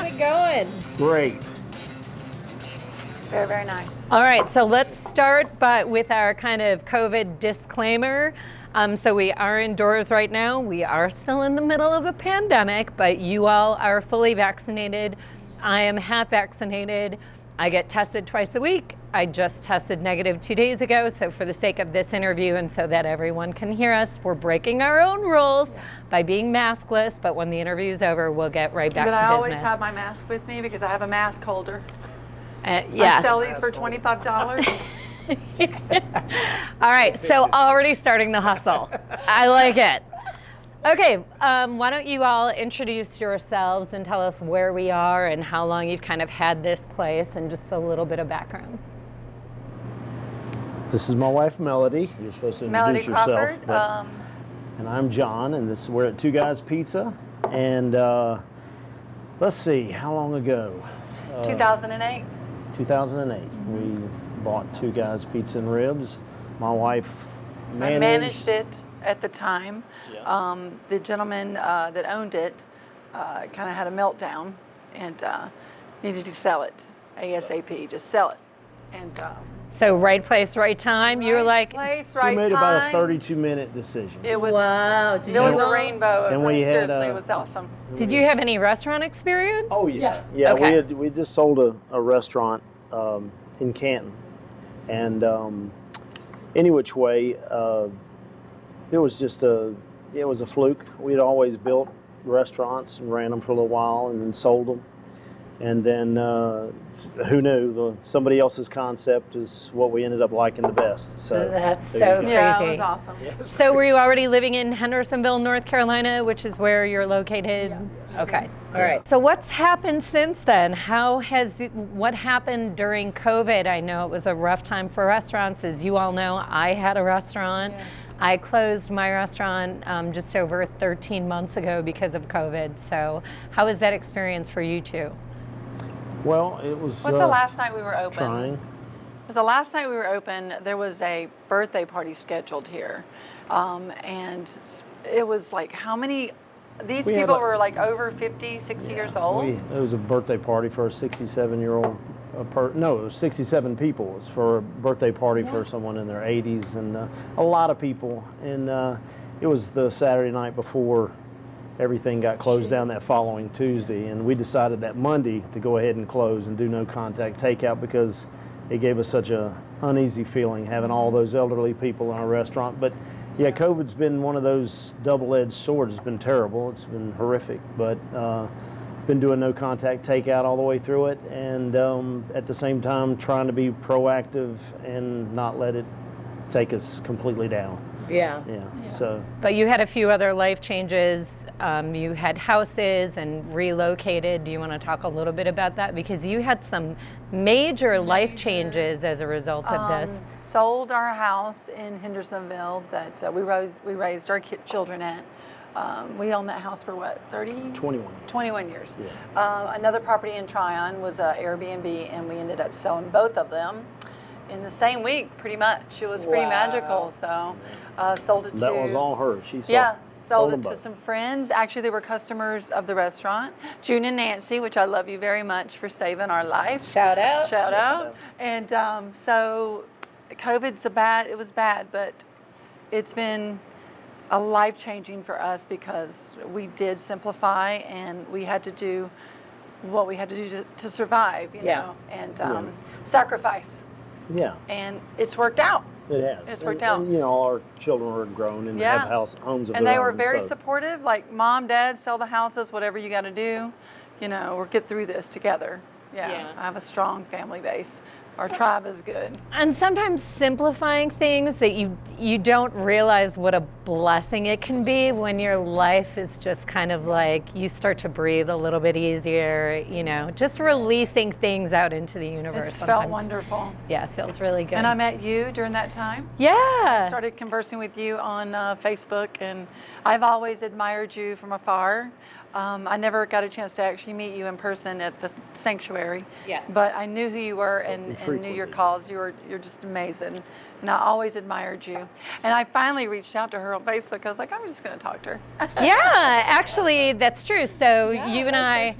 How's it going? Great. Very, very nice. All right, so let's start with our kind of COVID disclaimer. So we are indoors right now. We are still in the middle of a pandemic, but you all are fully vaccinated. I am half vaccinated. I get tested twice a week. I just tested negative 2 days ago. So for the sake of this interview and so that everyone can hear us, we're breaking our own rules by being maskless. But when the interview is over, we'll get right back to business. But I always have my mask with me because I have a mask holder. Yeah. I sell these for $25. All right, so already starting the hustle. I like it. Okay, why don't you all introduce yourselves and tell us where we are and how long you've kind of had this place and just a little bit of background. This is my wife, Melody. You're supposed to introduce Melody yourself. Crawford. And I'm John, and we're at Two Guys Pizza. And let's see, how long ago? 2008. 2008. We bought Two Guys Pizza and Ribs. My wife I managed it at the time. Yeah. The gentleman that owned it kind of had a meltdown and needed to sell it ASAP. Just sell it. And So right place, right time. You were like, place, right we made time. about a 32-minute decision. It was. wow. There was a rainbow. And we had, seriously, it was awesome. Did you have any restaurant experience? Oh yeah, Yeah. Okay. We just sold a restaurant in Canton, and any which way, it was a fluke. We'd always built restaurants and ran them for a little while, and then sold them, and then who knew? Somebody else's concept is what we ended up liking the best. So That's there so you go. Yeah, it crazy. was awesome. So were you already living in Hendersonville, North Carolina, which is where you're located? Yeah. Okay. All right. So what's happened since then? What happened during COVID? I know it was a rough time for restaurants. As you all know, I had a restaurant. Yes. I closed my restaurant just over 13 months ago because of COVID. So how was that experience for you two? Well, it was. What's the last night we were open? Trying. The last night we were open, there was a birthday party scheduled here. And it was like, how many, these We had people like- were like over 50, 60 years old. It was a birthday party for a 67-year-old. No, it was 67 people. It was for a birthday party for someone in their 80s, and a lot of people. And it was the Saturday night before everything got closed down that following Tuesday, and we decided that Monday to go ahead and close and do no contact takeout because it gave us such a uneasy feeling having all those elderly people in our restaurant. But yeah, COVID's been one of those double-edged swords. It's been terrible. It's been horrific, but been doing no contact takeout all the way through it, and at the same time trying to be proactive and not let it take us completely down. Yeah. So But you had a few other life changes. You had houses and relocated. Do you want to talk a little bit about that? Because you had some major life changes as a result of this. Sold our house in Hendersonville that we raised our children at. We owned that house for what, 21 years. Yeah. Another property in Tryon was Airbnb, and we ended up selling both of them in the same week, pretty much. It was pretty magical. So sold it to. that was all her. She sold, sold them it to both. some friends. Actually, they were customers of the restaurant. June and Nancy, which I love you very much for saving our life. Shout out. Shout out. And so COVID's it was bad, but it's been a life-changing for us because we did simplify and we had to do what we had to do to survive, you know, and sacrifice. Yeah, And it's worked out. it has. It's worked out. And, all our children are grown and Yeah. have homes of And their they were own, very so- supportive, like, Mom, Dad, sell the houses, whatever you got to do, we'll get through this together. Yeah, I have a strong family base. Our tribe is good. And sometimes simplifying things that you don't realize what a blessing it can be when your life is just kind of like you start to breathe a little bit easier, just releasing things out into the universe. It's sometimes. felt wonderful. Yeah, it feels really good. And I met you during that time. Yeah. Started conversing with you on Facebook, and I've always admired you from afar. I never got a chance to actually meet you in person at the sanctuary. Yeah. But I knew who you were and knew your cause. You're just amazing. And I always admired you. And I finally reached out to her on Facebook. I was like, I'm just going to talk to her. Yeah, actually, that's true. So you and I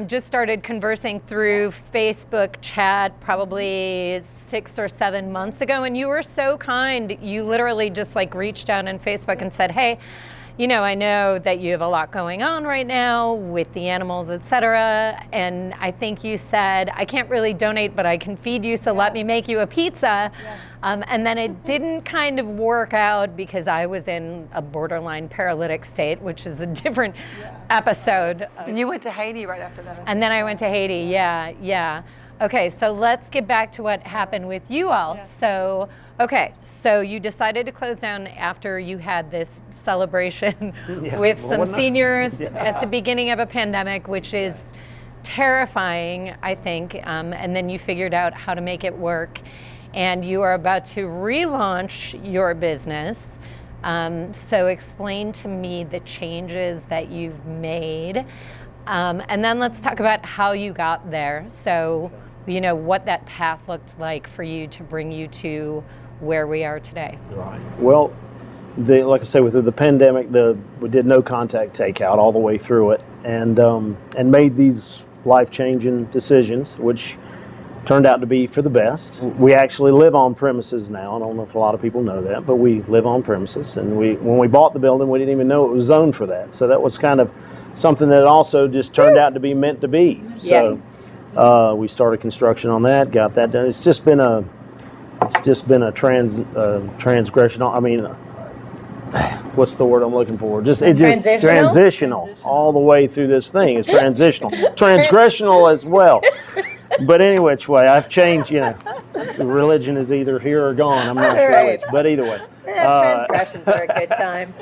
just started conversing through Facebook chat probably 6 or 7 months ago, and you were so kind. You literally just like reached out on Facebook and said, hey, I know that you have a lot going on right now with the animals, et cetera. And I think you said, I can't really donate, but I can feed you, so let me make you a pizza. Yes. And then it didn't kind of work out because I was in a borderline paralytic state, which is a different episode. And you went to Haiti right after that. And then I went to Haiti, yeah. Okay, so let's get back to what happened with you all. So you decided to close down after you had this celebration with some seniors at the beginning of a pandemic, which is terrifying, I think. And then you figured out how to make it work. And you are about to relaunch your business. So explain to me the changes that you've made. And then let's talk about how you got there. So, what that path looked like for you to bring you to where we are today. Right. Well, like I say, with the pandemic, we did no contact takeout all the way through it, and made these life-changing decisions, which turned out to be for the best. We actually live on premises now. I don't know if a lot of people know that, but we live on premises, and when we bought the building, we didn't even know it was zoned for that. So that was kind of something that also just turned out to be meant to be. So we started construction on that, got that done. It's just been a transgression. I mean, what's the word I'm looking for? It's just transitional all the way through this thing. It's transitional, transgressional as well. But any which way, I've changed. Religion is either here or gone. I'm not sure which, but either way. Transgressions are a good time.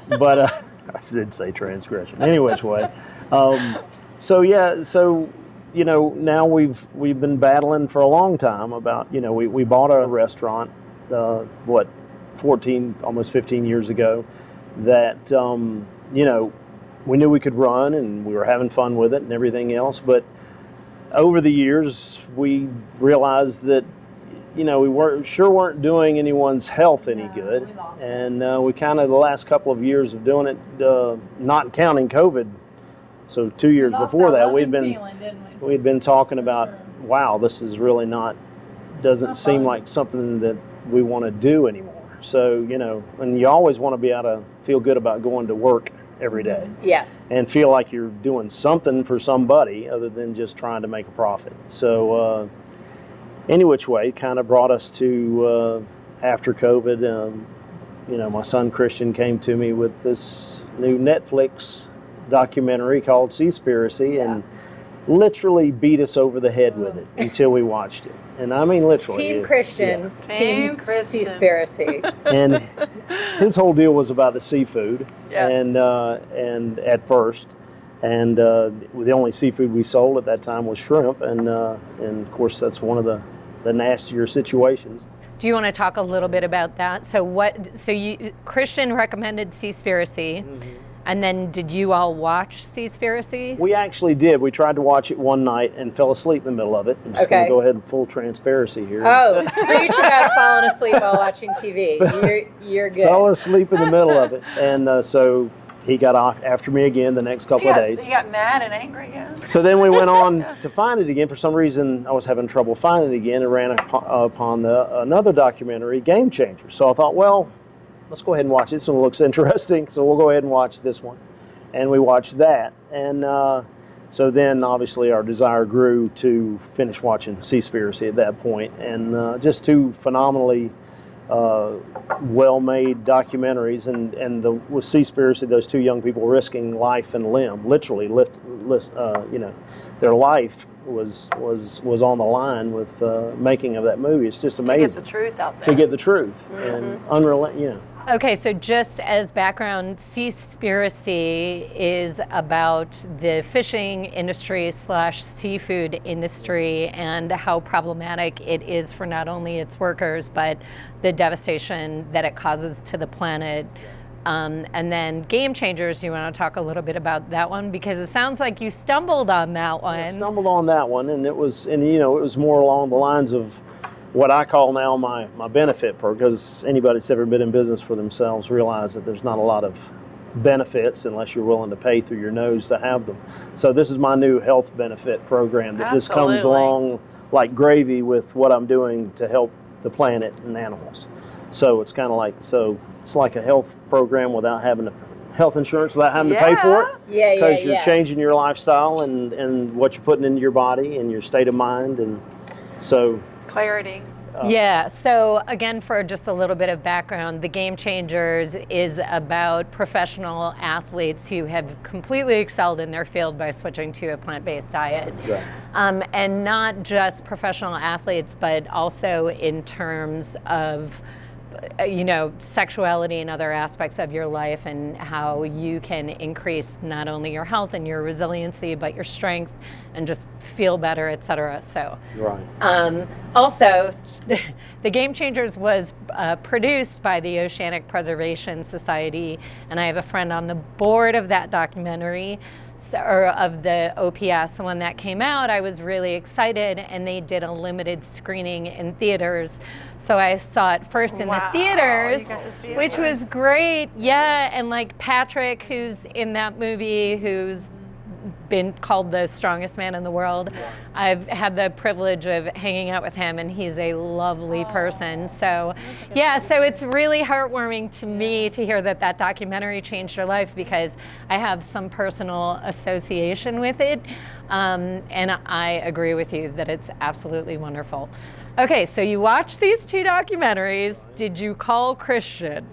But I did say transgression. Any which way. Now we've been battling for a long time about, we bought a restaurant, 14, almost 15 years ago that, we knew we could run and we were having fun with it and everything else. But over the years, we realized that, we weren't doing anyone's health any good. We lost and we kind of, the last couple of years of doing it, not counting COVID, so 2 years before that, we'd been talking about, wow, this is really doesn't seem like something that we want to do anymore. So, and you always want to be able to feel good about going to work every day. Yeah. And feel like you're doing something for somebody other than just trying to make a profit. So, any which way, kind of brought us to, after COVID, my son Christian came to me with this new Netflix documentary called Seaspiracy, and literally beat us over the head with it until we watched it. And I mean literally. Team Christian, Team Seaspiracy. And his whole deal was about the seafood, and at first, and the only seafood we sold at that time was shrimp, and of course that's one of the nastier situations. Do you want to talk a little bit about that? So Christian recommended Seaspiracy. Mm-hmm. And then did you all watch Seaspiracy? We actually did. We tried to watch it one night and fell asleep in the middle of it. I'm just going to go ahead and full transparency here. Oh, you should have fallen asleep while watching TV. You're good. Fell asleep in the middle of it. And so he got off after me again the next couple of days. He got mad and angry again. So then we went on to find it again. For some reason, I was having trouble finding it again and ran upon another documentary, Game Changer. So I thought, well, let's go ahead and watch this one. Looks interesting, so we'll go ahead and watch this one. And we watched that. And so then, obviously, our desire grew to finish watching Seaspiracy at that point. And just two phenomenally well-made documentaries. And with Seaspiracy, those two young people risking life and limb, literally, their life was on the line with making of that movie. It's just amazing. To get the truth out there. To get the truth. And unrelenting, Okay, so just as background, Seaspiracy is about the fishing industry / seafood industry and how problematic it is for not only its workers, but the devastation that it causes to the planet. And then Game Changers, you want to talk a little bit about that one? Because it sounds like you stumbled on that one. I stumbled on that one, and it was more along the lines of what I call now my benefit program, because anybody that's ever been in business for themselves realize that there's not a lot of benefits unless you're willing to pay through your nose to have them. So this is my new health benefit program that just comes Absolutely. along like gravy with what I'm doing to help the planet and animals. So it's kind of like, it's like a health program without having to, health insurance without having to pay for it. Yeah, Because you're changing your lifestyle and what you're putting into your body and your state of mind. And so Clarity. Yeah, so again, for just a little bit of background, the Game Changers is about professional athletes who have completely excelled in their field by switching to a plant-based diet. Exactly. And not just professional athletes, but also in terms of sexuality and other aspects of your life, and how you can increase not only your health and your resiliency, but your strength and just feel better, etc. So, right. Also, the Game Changers was produced by the Oceanic Preservation Society, and I have a friend on the board of that documentary, or of the OPS. So when that came out, I was really excited, and they did a limited screening in theaters. So I saw it first in the theaters, You got to see it which was first. great. Yeah, and like Patrick, who's in that movie, who's been called the strongest man in the world. I've had the privilege of hanging out with him, and he's a lovely person. So yeah, so it's really heartwarming to me to hear that that documentary changed your life, because I have some personal association with it, and I agree with you that it's absolutely wonderful. Okay, so you watched these two documentaries. Did you call Christian?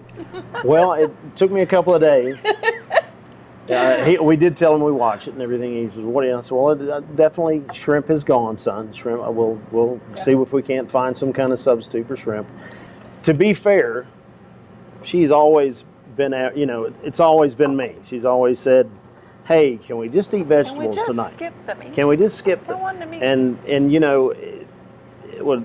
Well, it took me a couple of days. We did tell him we watch it and everything. He said, "What?" I said, "Well, definitely shrimp is gone, son. Shrimp. We'll see if we can't find some kind of substitute for shrimp." To be fair, she's always been at. It's always been me. She's always said, "Hey, can we just eat vegetables just tonight? skip the meat? Can we just skip Don't them?" want the meat.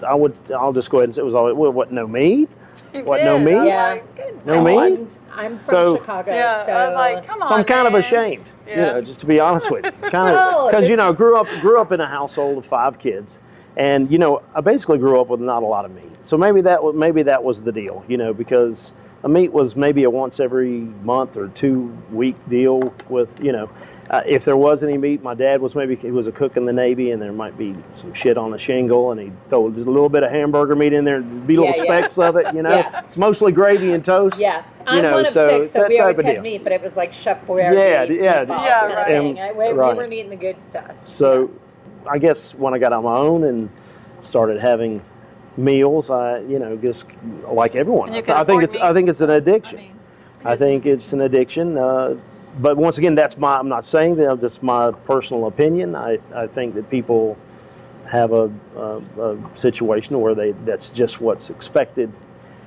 I'll just go ahead and say it was always, what, no meat? You What, did. no meat? I was Yeah. like, good. No meat? I'm from So- Chicago, Yeah, so I was like, come on, So I'm kind of man. ashamed, Yeah. just to be honest with you, No, because grew up in a household of 5 kids, and I basically grew up with not a lot of meat. So maybe that was the deal, because a meat was maybe a once every month or 2-week deal with, if there was any meat, my dad he was a cook in the Navy, and there might be some shit on the shingle, and he'd throw just a little bit of hamburger meat in there, be little specks of it, Yeah. It's mostly gravy and toast. yeah. I'm one of so 6, it's so that we type always of had deal. meat, but it was like Chef Boyardee. Yeah, meatballs yeah, kind of right. thing. We Right. weren't eating the good stuff. So I guess when I got on my own and started having meals, I just like everyone. And you can I think afford it's an addiction. I think it's an addiction. But once again, I'm not saying that, that's my personal opinion. I think that people have a situation where that's just what's expected.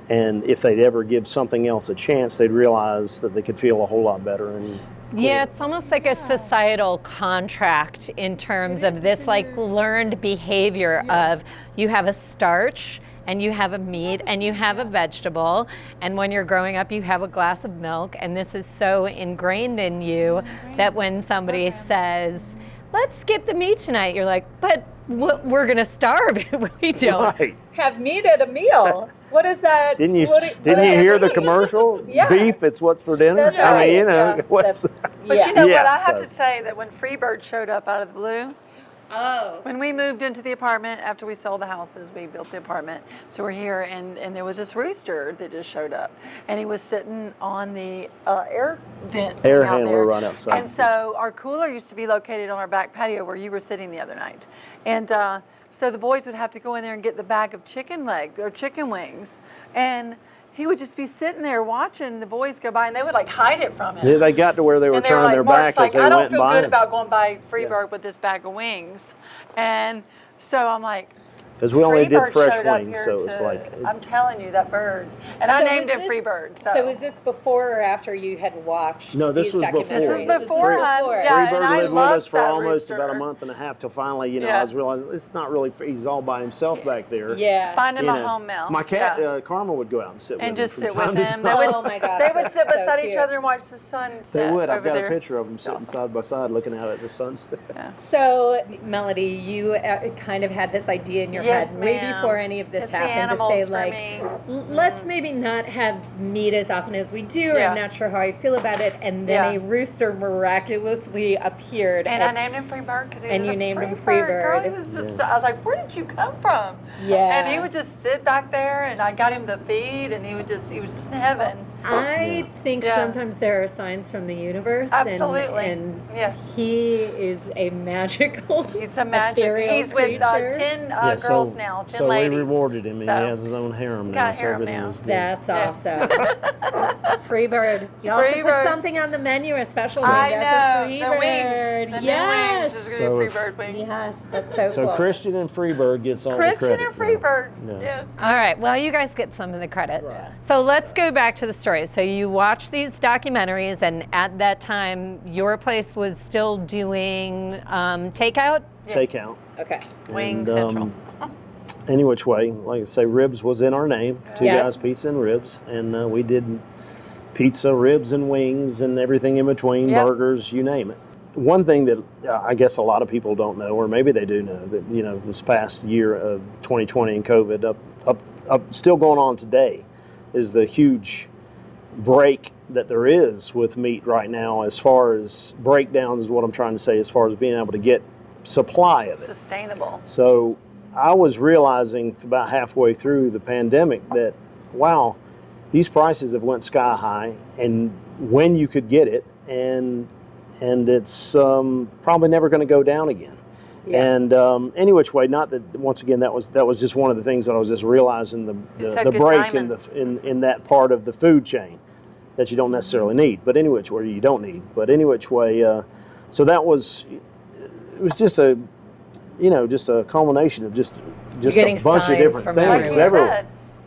And if they'd ever give something else a chance, they'd realize that they could feel a whole lot better. Yeah, it's almost like a societal contract in terms of this like learned behavior of you have a starch and you have a meat and you have a vegetable, and when you're growing up you have a glass of milk, and this is so ingrained in you that when somebody says, "Let's skip the meat tonight," you're like, "But we're gonna starve if we don't Right. have meat at a meal." What is that? Didn't you what hear the commercial? Yeah. Beef, it's what's for dinner. That's I right. mean, Yeah. what's But Yeah. you know Yeah, what? I have so- to say that when Freebird showed up out of the blue, when we moved into the apartment after we sold the houses, we built the apartment. So we're here, and there was this rooster that just showed up, and he was sitting on the air vent Air thing out handler there. right outside. And so our cooler used to be located on our back patio where you were sitting the other night, and so the boys would have to go in there and get the bag of chicken leg or chicken wings, and he would just be sitting there watching the boys go by, and they would like hide it from him. They got to where they were And they were turning like, their Mark's back like, as they I don't went feel by. good him. about going by Freebird with this bag of wings. And so I'm like, Because we only did Freebird fresh showed up wings, here so it was to- like I'm telling you, that bird. And I So named is him this- Freebird. So is this before or after you had watched? No, this these was before. documentaries? This is before, hon. before. Yeah, Freebird and I lived with loved us for that almost rooster. about a month and a half till finally, Yeah. I was realizing it's not really. He's all by himself back there. Yeah. Find him You a know. home meal. My cat Yeah. Karma would go out and sit with And him just from sit time with to him. time. Oh my gosh, They would that's sit so beside each cute. other and watch the sun set They would. I've over got there. a picture of them sitting side by side, looking out at the sunset. So, Melody, you kind of had this idea in your head Yes, had way ma'am. before any of this It's the happened to say animals for like, me. let's maybe not have meat as often as we do. Yeah. I'm not sure how I feel about it. And then Yeah. a rooster miraculously appeared. And I named him Freebird because he was And just you a named him Girl, Freebird. he was just. I was like, "Where did you come from?" Yeah. And he would just sit back there, and I got him the feed, and he was just in heaven. I think Yeah. sometimes there are signs from the universe. Absolutely. And Yes. he is a magical He's a magic. ethereal He's with creature. 10 Yeah, girls now, 10 so ladies. we rewarded him, and So, he has his own harem got now, a so harem everything now. is good. That's Yeah. awesome. Freebird. Y'all should put Freebird. something on the menu, a special I wing know. for The Freebird. wings. The Yes. new wings. So Is if- Freebird wings. Yes, that's so So cool. Christian and Freebird gets all the Christian credit. and Freebird. Yeah. Yes. All right, well, you guys get some of the credit. Right. So let's go back to the story. So you watched these documentaries, and at that time, your place was still doing takeout? Yeah. Takeout. Okay. Wing And, Central. Any which way, like I say, ribs was in our name. Two Yeah. Guys Pizza and Ribs, and we did pizza, ribs, and wings, and everything in between, Yep. burgers, you name it. One thing that I guess a lot of people don't know, or maybe they do know, that this past year of 2020 and COVID, up, still going on today, is the huge break that there is with meat right now. As far as breakdowns, is what I'm trying to say, as far as being able to get supply of it. Sustainable. So I was realizing about halfway through the pandemic that, wow, these prices have went sky high, and when you could get it, and it's probably never going to go down again. Yeah. And any which way, not that once again that was just one of the things that I was just realizing Just the had good break timing. in that part of the food chain that you don't necessarily need, but any which way you don't need. But any which way, so that was, it was just a culmination of just a getting bunch of signs different from things Like you everywhere. said.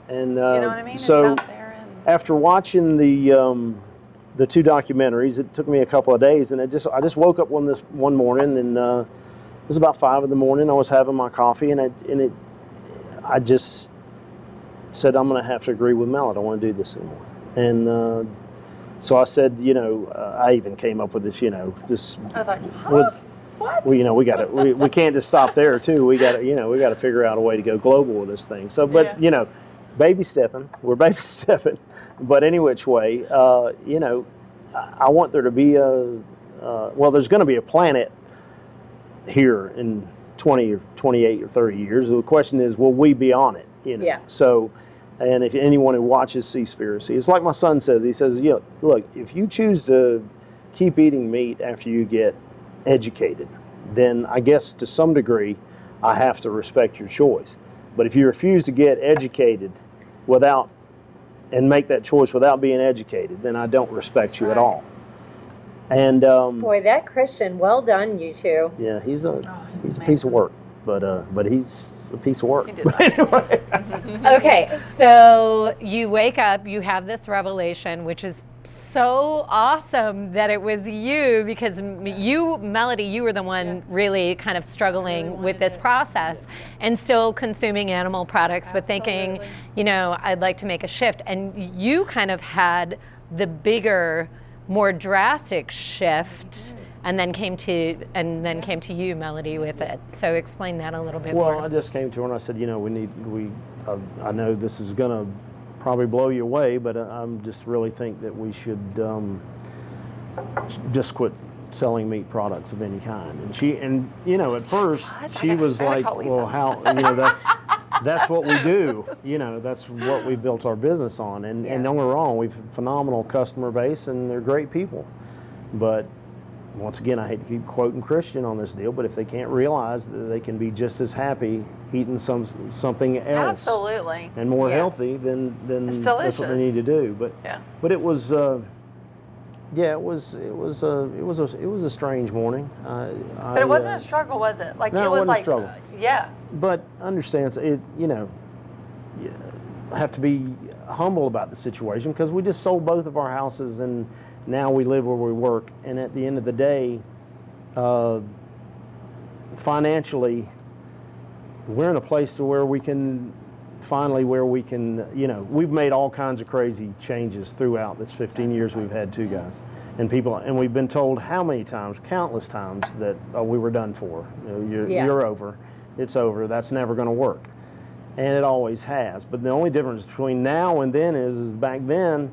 And You know what I mean? so it's out there. And after watching the two documentaries, it took me a couple of days, and I just woke up one morning, and it was about 5 a.m. I was having my coffee, and I just said, I'm going to have to agree with Mel. I don't want to do this anymore. And so I said, I even came up with this, this I was like, huh? with. What? Well, we can't just stop there too. We got to figure out a way to go global with this thing. So, but Yeah. baby stepping. We're baby stepping. But any which way, I want there to be there's going to be a planet here in 20 or 28 or 30 years. The question is, will we be on it? Yeah. So, and if anyone who watches Seaspiracy, it's like my son says. He says, look, if you choose to keep eating meat after you get educated, then I guess to some degree I have to respect your choice. But if you refuse to get educated and make that choice without being educated, then I don't respect you at all. And Boy, that Christian, well done, you two. yeah, he's a he's piece of amazing. work, but he's a piece of work. He did But anyway. Okay, so you wake up, you have this revelation, which is so awesome that it was you, because you, Melody, you were the one really kind of struggling with this process and still consuming animal products, but thinking, I'd like to make a shift. And you kind of had the bigger, more drastic shift, and then came to you, Melody, with it. So explain that a little bit Well, more. I just came to her and I said, I know this is going to probably blow you away, but I just really think that we should just quit selling meat products of any kind. And at first she was like, well, how, that's what we do. That's what we built our business on. And don't get me wrong, we've a phenomenal customer base and they're great people. But once again, I hate to keep quoting Christian on this deal, but if they can't realize that they can be just as happy eating something else Absolutely. and more healthy, then It's that's what they delicious. need to do. But it was it was a strange morning. But it wasn't a struggle, was it? Like No, it it was wasn't a like struggle. yeah. But understand, I have to be humble about the situation because we just sold both of our houses and now we live where we work. And at the end of the day, financially, we're in a place to where we can we've made all kinds of crazy changes throughout this 15 years we've had Two Guys. And we've been told how many times, countless times, that we were done for. You're over. It's over. That's never going to work. and it always has. But the only difference between now and then is back then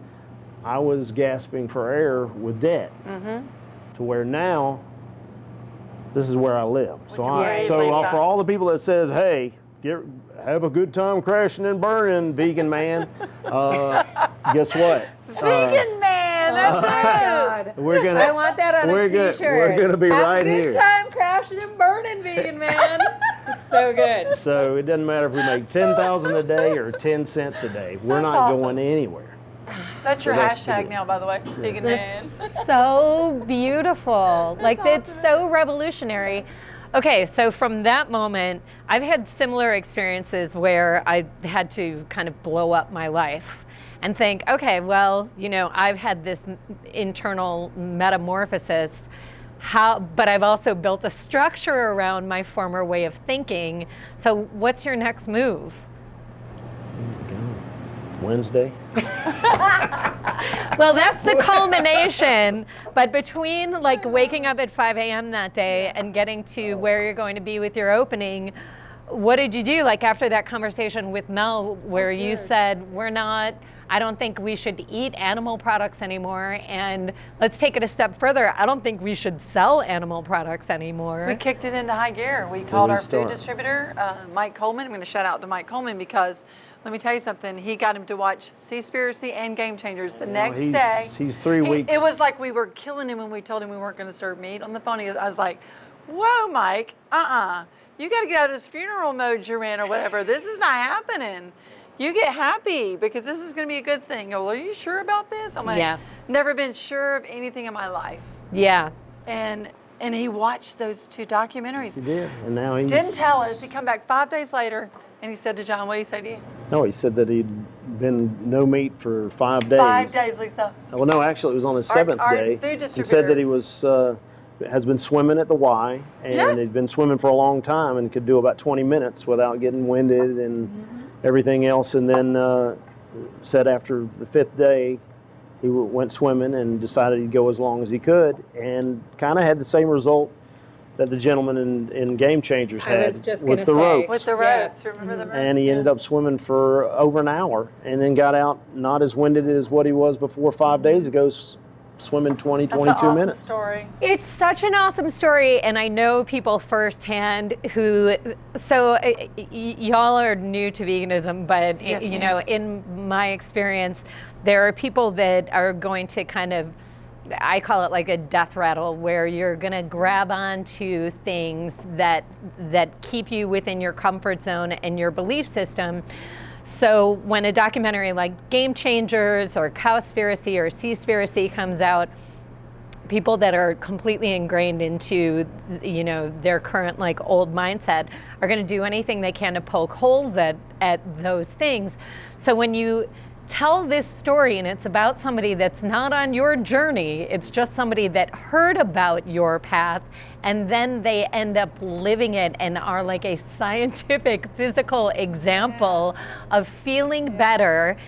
I was gasping for air with debt, to where now this is where I live. So for all the people that says, hey, have a good time crashing and burning, vegan man, guess what? Vegan man, that's it. I want that on a t-shirt. We're gonna be right here. Have a good time crashing and burning, vegan man. So good. So it doesn't matter if we make 10,000 a day or 10 cents a day. We're not going anywhere. That's your hashtag now, by the way, vegan man. So beautiful. It's so revolutionary. Okay, so from that moment, I've had similar experiences where I had to kind of blow up my life and think, okay, well, I've had this internal metamorphosis, but I've also built a structure around my former way of thinking. So what's your next move? Wednesday. Well, that's the culmination. But between waking up at 5 a.m. that day and getting to where you're going to be with your opening, what did you do? After that conversation with Mel, where you said, I don't think we should eat animal products anymore, and let's take it a step further. I don't think we should sell animal products anymore. We kicked it into high gear. We called our food distributor, Mike Coleman. I'm going to shout out to Mike Coleman because let me tell you something. He got him to watch Seaspiracy and Game Changers the next day. He's 3 weeks. It was like we were killing him when we told him we weren't going to serve meat on the phone. I was like, whoa, Mike, you got to get out of this funeral mode you're in or whatever. This is not happening. You get happy because this is going to be a good thing. Well, are you sure about this? I'm like, never been sure of anything in my life. Yeah. And he watched those 2 documentaries. He did, and now he didn't tell us. He come back 5 days later, and he said to John, what did he say to you? No, he said that he'd been no meat for 5 days. 5 days, Lisa. Well, no, actually, it was on his 7th day. Food He said that he has been swimming at the Y, and he'd been swimming for a long time and could do about 20 minutes without getting winded and everything else. And then said after the 5th day, he went swimming and decided he'd go as long as he could, and kind of had the same result that the gentleman in Game Changers had with the ropes. With the ropes, remember the ropes? And he ended up swimming for over an hour and then got out not as winded as what he was before 5 days ago, swimming 22 That's an awesome minutes. Story. It's such an awesome story, and I know people firsthand who, y'all are new to veganism, but Yes, in my experience, there are people that are going to kind of, I call it like a death rattle, where you're going to grab onto things that keep you within your comfort zone and your belief system. So when a documentary like Game Changers or Cowspiracy or Seaspiracy comes out, people that are completely ingrained into their current old mindset are going to do anything they can to poke holes at those things. So when you tell this story and it's about somebody that's not on your journey, it's just somebody that heard about your path and then they end up living it and are like a scientific physical example of feeling better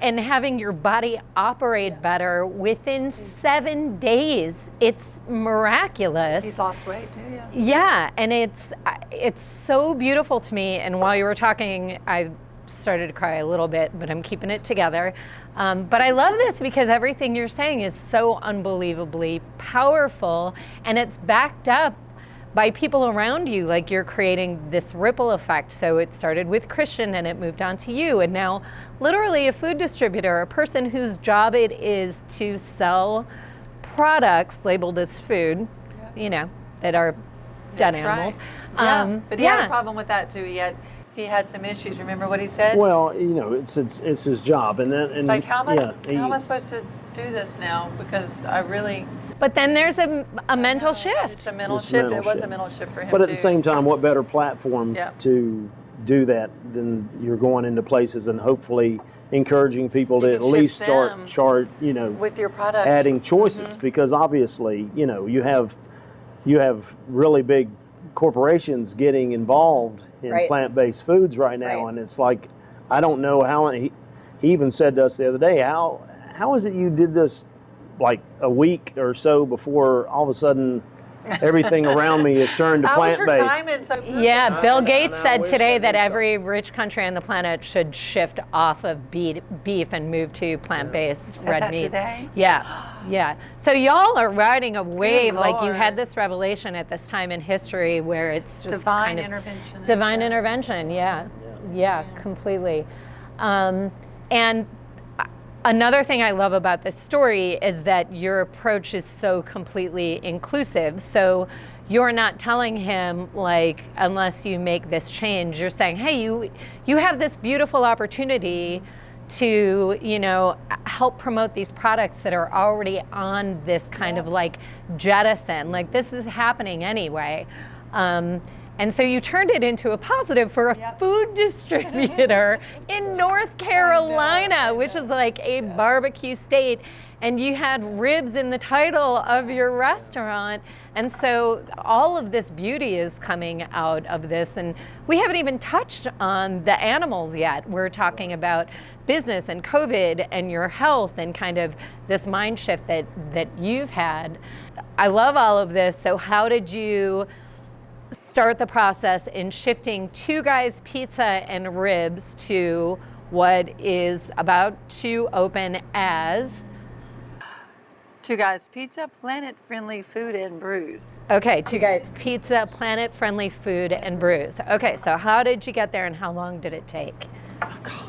and having your body operate better within 7 days. It's miraculous. He's lost weight too, Yeah, and it's so beautiful to me. And while you were talking, I started to cry a little bit, but I'm keeping it together. But I love this because everything you're saying is so unbelievably powerful, and it's backed up by people around you. Like, you're creating this ripple effect. So it started with Christian and it moved on to you, and now literally a food distributor, a person whose job it is to sell products labeled as food, that are dead animals. Right. But he had a problem with that too. He has some issues. Remember what he said? Well, it's his job, and then it's like, how am I supposed to do this now? Because I really. But then there's a mental shift. It's a mental shift. It was a mental shift for him. But at the same time, what better platform to do that than you're going into places and hopefully encouraging people to at least start with your product, adding choices, because obviously you have really big corporations getting involved in plant-based foods right now, and it's like, I don't know how. He even said to us the other day, how is it you did this like a week or so before all of a sudden everything around me is turned to How was your plant-based. time in so Yeah, Bill Gates I said wish today I that did so. every rich country on the planet should shift off of beef and move to plant-based said red that meat. today? Yeah, yeah. So y'all are riding a wave, like you Lord. had this revelation at this time in history where it's just Divine kind of intervention and divine stuff. intervention. Yeah, completely. And another thing I love about this story is that your approach is so completely inclusive. So you're not telling him, like, unless you make this change, you're saying, hey, you have this beautiful opportunity to, you know, help promote these products that are already on this kind of like jettison. Like, this is happening anyway. And so you turned it into a positive for a food distributor in North Carolina, which is like a barbecue state. And you had ribs in the title of your restaurant. And so all of this beauty is coming out of this. And we haven't even touched on the animals yet. We're talking about business and COVID and your health and kind of this mind shift that you've had. I love all of this. So how did you start the process in shifting Two Guys Pizza and Ribs to what is about to open as? Two Guys Pizza, Planet Friendly Food and Brews. Okay, Two Guys Pizza, Planet Friendly Food and Brews. Okay, so how did you get there and how long did it take? Oh gosh.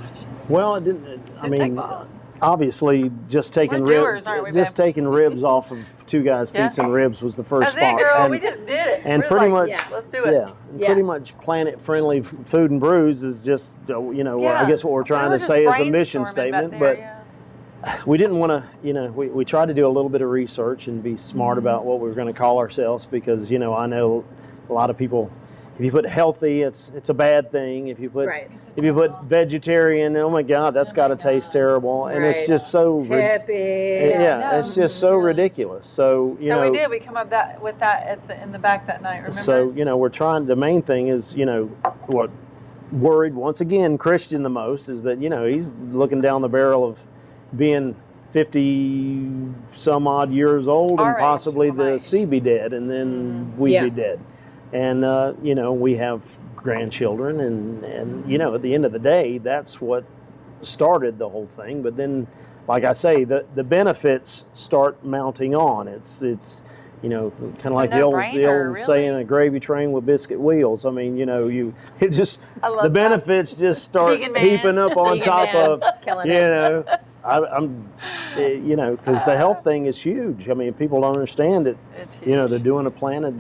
Well, it didn't. I Didn't take mean, long. obviously, just taking We're ribs, doers, aren't we, just babe? taking ribs off of Two Guys Yeah. Pizza and Ribs was the first That's it, spot. girl. And- We just did it. and We're pretty like, much, let's do it. Yeah, and Yeah. pretty much planet-friendly food and brews is just, you know, I guess what we're trying to just say is a mission brainstorming back statement. there, But yeah. we didn't want to, you know, we tried to do a little bit of research and be smart about what we were going to call ourselves because, you know, I know a lot of people. If you put healthy, it's a bad thing. If you put Right. vegetarian, oh my God, that's got to taste terrible. And it's Right. just so Hippie. yeah, it's just so ridiculous. So you So know, we did. We come up with that in the back that night. Remember? so you know, we're trying. The main thing is, you know, what worried once again Christian the most is that, you know, he's looking down the barrel of being 50 some odd years old Our and age, possibly my the age. sea be dead, and then we'd Yeah. be dead. And you know, we have grandchildren, and you know, at the end of the day, that's what started the whole thing. But then, like I say, the benefits start mounting on. It's you know, kind of like the old no-brainer, saying, really. a gravy train with biscuit wheels. I mean, you know, it just I love the that. benefits just start Vegan man. heaping up on Vegan top man. of, Killing you it. know, I'm, you know, because the health thing is huge. I mean, people don't understand it. It's You know, huge. they're doing a planet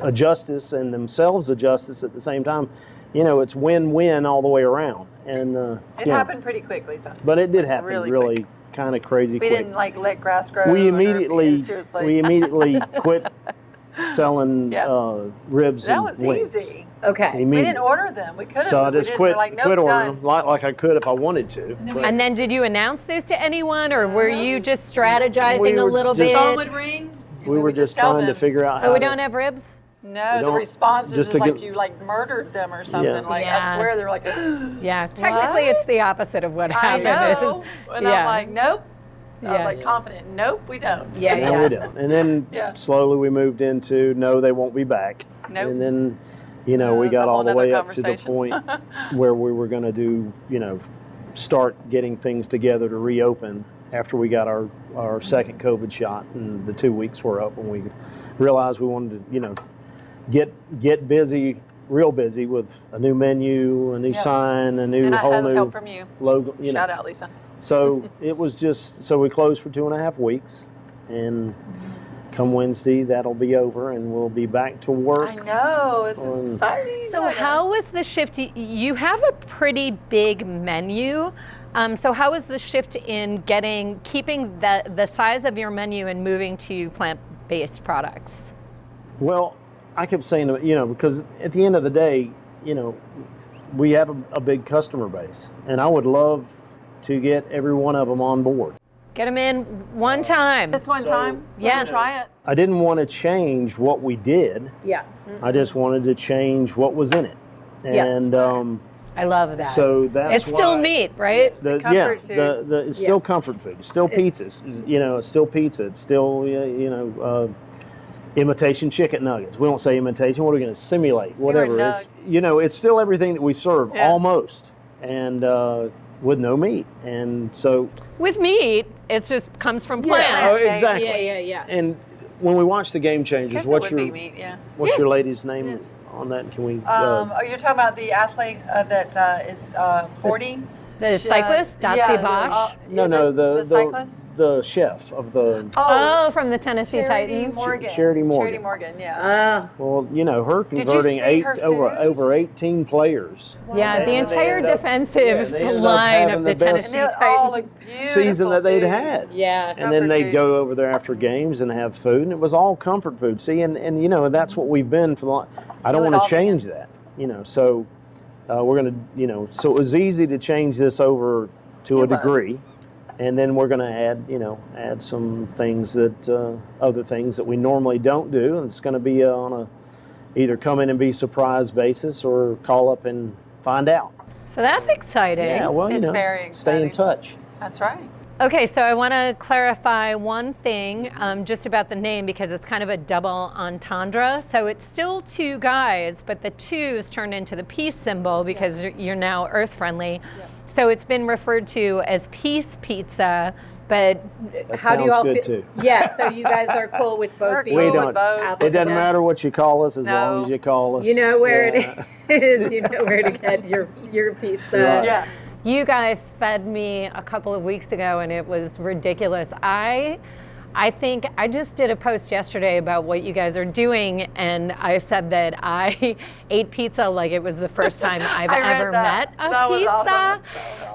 a justice and themselves a justice at the same time. You know, it's win-win all the way around. And It you know, happened pretty quickly, so but it did happen really really, quick. kind of crazy we quick. didn't like let grass grow. we under our feet. immediately Seriously. we immediately quit selling Yeah. ribs that and was wings. easy. Okay. We Immediately. didn't order them. We could have. So I but we just didn't. quit We're like, nope, quit ordering done. them like I could if I wanted to. But And then did you announce this to anyone or were you just strategizing We a were little just- bit? Phone would ring. and we were would just tell trying to them. figure out how Oh, we to- don't have ribs? No, the don't- response is just just to like get- you like murdered them or something. Like Yeah. I swear they're like, Yeah, technically it's the opposite of what I happened. know. And Yeah. I'm like, nope. I was Yeah. like confident. Nope, we don't. Yeah, No, we don't. And then Yeah. slowly we moved into no, they won't be back. Nope. And then, you know, we That's a got all whole the nother way up to the conversation. point where we were going to do, you know, start getting things together to reopen after we got our second COVID shot, and the 2 weeks were up, and we realized we wanted to, you know, get busy, real busy with a new menu, a new Yep. sign, a new And I whole had new help from you. logo. You Shout know. out, Lisa. So it was just, so we closed for 2.5 weeks, and come Wednesday, that'll be over, and we'll be back to work. I know. This is exciting. So how was the shift? You have a pretty big menu. So how was the shift in keeping the size of your menu and moving to plant-based products? Well, I kept saying, you know, because at the end of the day, you know, we have a big customer base, and I would love to get every one of them on board. Get them in one time. This one time, yeah. yeah, try it. I didn't want to change what we did. Yeah. I just wanted to change what was in it. Yeah. And I love that. so that's it's still why- meat, right? The comfort food. it's still comfort food. It's still pizzas. You know, it's still pizza. It's still you know imitation chicken nuggets. We don't say imitation. What are we going to simulate? Whatever. It's, it's still everything that we serve, almost, and with no meat. And so with meat, it just comes from plants. Exactly. Yeah. And when we watch the Game Changers, what's your your lady's name on that? Can we? You're talking about the athlete that is 40. The cyclist, Dotsie Bosch? No, the cyclist? The chef of the... Oh, from the Tennessee Titans? Charity Morgan. Charity Morgan, yeah. Well, her converting over 18 players. Yeah, the entire defensive line of the Tennessee Titans. Season that they'd had. Yeah. And then they'd go over there after games and have food, and it was all comfort food. See, and that's what we've been for the long... I don't want to change that, so... we're going to, so it was easy to change this over to a degree, and then we're going to add some things that, other things that we normally don't do, and it's going to be on a either come in and be surprise basis or call up and find out. So that's exciting. Yeah, well, it's very exciting. Stay in touch. That's right. Okay, so I want to clarify one thing just about the name because it's kind of a double entendre. So it's still two guys, but the twos turned into the peace symbol because you're now earth friendly. Yep. So it's been referred to as Peace Pizza, but that how do you all good feel? Too. Yeah, so you guys are cool with both being. We don't. It doesn't matter what you call us as long as you call us. You know where it is. You know where to get your pizza. Right. Yeah. You guys fed me a couple of weeks ago, and it was ridiculous. I think I just did a post yesterday about what you guys are doing, and I said that I ate pizza like it was the first time I've ever met a pizza. Awesome.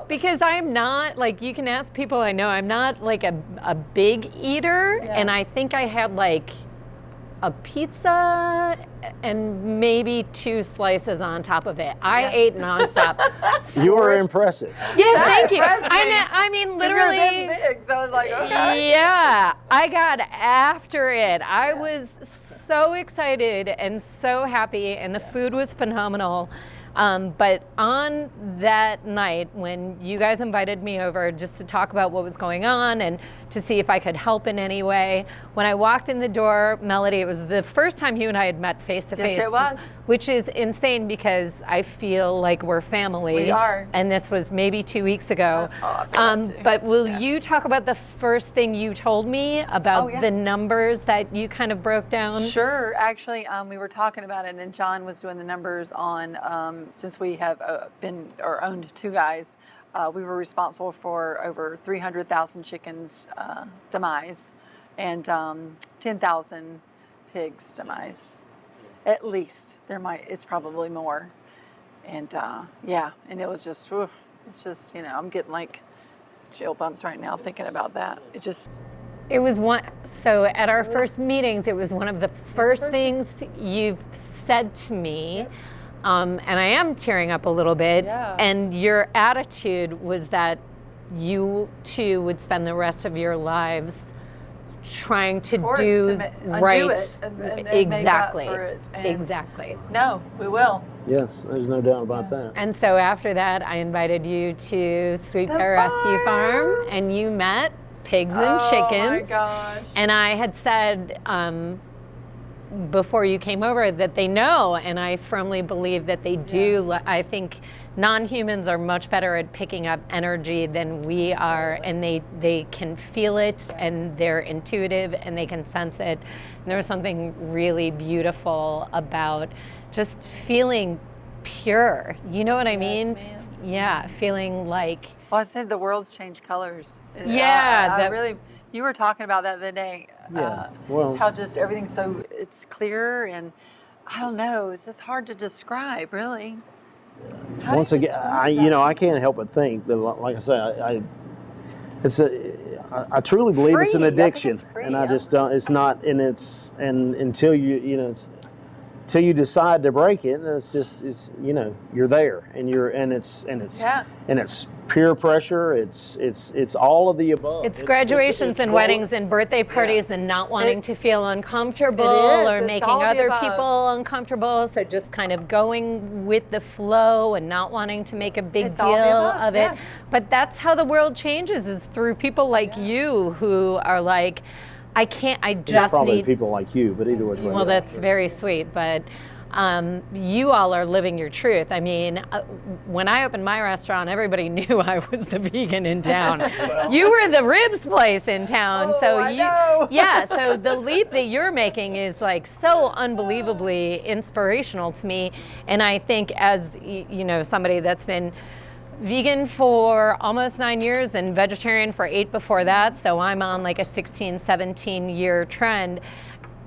Because I'm not, like, you can ask people I know, I'm not like a big eater, and I think I had like a pizza and maybe 2 slices on top of it. I ate nonstop. You were impressive. Yeah, thank you. I mean, literally. You're this big, so I was like, okay. Yeah, I got after it. I was so excited and so happy, and the food was phenomenal. But on that night, when you guys invited me over just to talk about what was going on and to see if I could help in any way, when I walked in the door, Melody, it was the first time you and I had met face to face. Yes, it was. Which is insane because I feel like we're family. We are. And this was maybe 2 weeks ago. But will you talk about the first thing you told me about the numbers that you kind of broke down? Sure. Actually, we were talking about it, and John was doing the numbers on, since we have been or owned 2 guys, we were responsible for over 300,000 chickens demise and 10,000 pigs demise. At least it's probably more. And and it was just, it's just, I'm getting like chill bumps right now thinking about that. It was one, so at our first meetings, it was one of the first things you've said to me. And I am tearing up a little bit. Yeah. And your attitude was that you too would spend the rest of your lives trying to do right. Undo it and exactly. Make up for it. And exactly. No, we will. Yes, there's no doubt about that. And so after that, I invited you to Sweet Pear Rescue Farm, and you met pigs and chickens. Oh my gosh. And I had said before you came over that they know, and I firmly believe that they do. Yeah. I think non-humans are much better at picking up energy than we are, and they can feel it, and they're intuitive, and they can sense it. And there was something really beautiful about just feeling pure. You know what I mean? Ma'am. Yeah, feeling like... Well, I said the world's changed colors. Yeah. I really... You were talking about that the other day. How just everything's it's clear, and I don't know, it's just hard to describe, really. Once again, I can't help but think that, like I say, I truly believe it's an addiction, and I just don't. It's not, and until until you decide to break it, it's you're there, and it's peer pressure. It's all of the above. It's graduations and weddings and birthday parties and not wanting to feel uncomfortable or making other people uncomfortable. So just kind of going with the flow and not wanting to make a big deal of it. But that's how the world changes, is through people like you who are like, I can't. I It's just probably need. people like you, but either way. Well, that's very sweet, but you all are living your truth. I mean, when I opened my restaurant, everybody knew I was the vegan in town. You were the ribs place in town, so I know. yeah. So the leap that you're making is like so unbelievably inspirational to me, and I think as you know, somebody that's been vegan for almost 9 years and vegetarian for 8 before that, so I'm on like a 16, 17 year trend.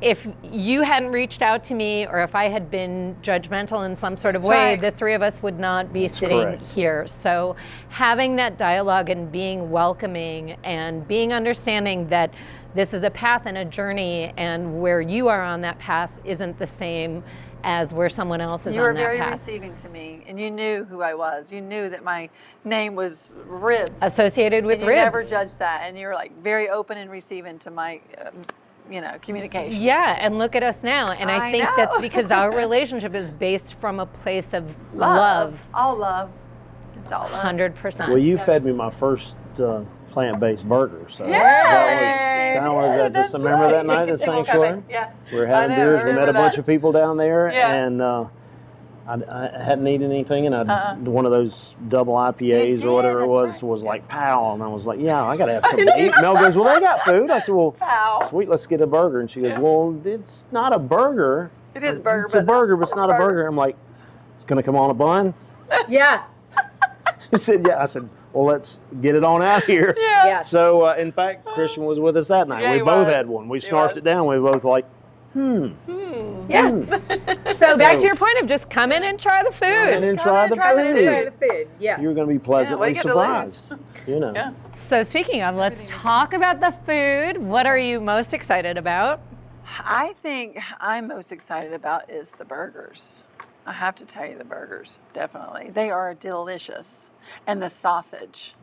If you hadn't reached out to me, or if I had been judgmental in some sort of way, the three of us would not be sitting here. So having that dialogue and being welcoming and being understanding that this is a path and a journey, and where you are on that path isn't the same as where someone else is on that path. You were very receiving to me, and you knew who I was. You knew that my name was Ribs. Associated with and ribs. You never judged that, and you were like very open and receiving to my communication. Yeah, and look at us now. And I think that's because our relationship is based from a place of love. All love. It's all love. 100%. Well, you fed me my first plant-based burger, so Yeah, that was at this. Remember that night at Sanctuary? Yeah. We were having beers. We met a bunch of people down there, Yeah. and I hadn't eaten anything, and one of those double IPAs or whatever it was like pow, and I was like, yeah, I gotta have something to eat. Mel goes, well, they got food. I said, well, Pow. sweet, let's get a burger. And she goes, well, it's not a burger. It is a burger. It's a burger, but it's not a burger. I'm like, it's gonna come on a bun. Yeah. She said, yeah. I said, well, let's get it on out here. Yeah. So, in fact, Christian was with us that night. Yeah, We he both was. had one. We He snarfed was. it down. We were both like, Yeah. So back to your point of just come in and try the food. and then try the food. food. Yeah. You're going to be pleasantly you got to lose? surprised. You know. Yeah. So speaking of, let's talk about the food. What are you most excited about? I think I'm most excited about is the burgers. I have to tell you, the burgers, definitely. They are delicious. And the sausage.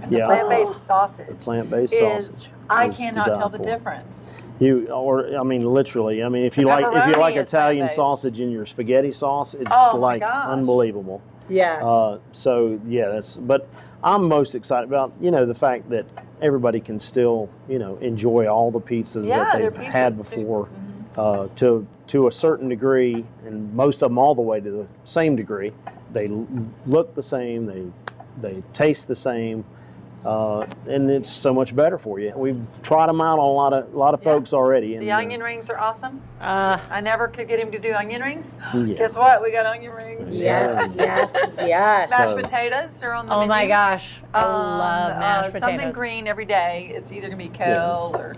And the Yeah. plant-based sausage. Plant-based is, sausage. I is to cannot die tell the for. difference. Literally. I mean, if you The like pepperoni is Italian plant-based. sausage in your spaghetti sauce, it's Oh, my like gosh. unbelievable. Yeah. So yeah, but I'm most excited about, the fact that everybody can still, enjoy all the pizzas Yeah, that they're they've had pizzas, too. before, to a certain degree, and most of them all the way to the same degree. They look the same, they taste the same, and it's so much better for you. We've tried them out on a lot of folks already. And, The onion rings are awesome. Uh, I never could get him to do onion rings. Yeah. Guess what? We got onion rings. yes, yes, yes. Mashed So- potatoes are on the Oh menu. my gosh. I love mashed Something potatoes. green every day. It's either going to be kale or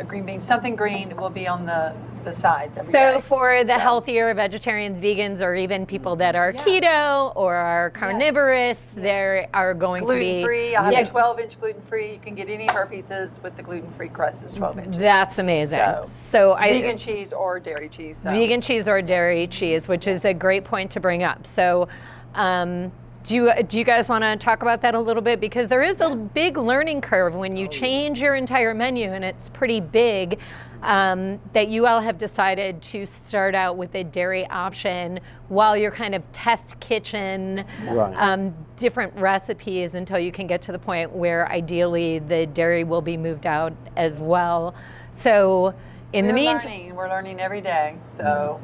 green beans. Something green will be on the sides every day. So for the healthier vegetarians, vegans, or even people that are keto or are carnivorous, there are going to be gluten-free. I have a 12-inch gluten-free. You can get any of our pizzas with the gluten-free crust. It's 12 inches. That's amazing. So vegan cheese or dairy cheese. So. vegan cheese or dairy cheese, which is a great point to bring up. So do you guys want to talk about that a little bit? Because there is a big learning curve when you change your entire menu, and it's pretty big, that you all have decided to start out with a dairy option while you're kind of test kitchen Right. different recipes until you can get to the point where ideally the dairy will be moved out as well. So in the meantime, We're learning every day. So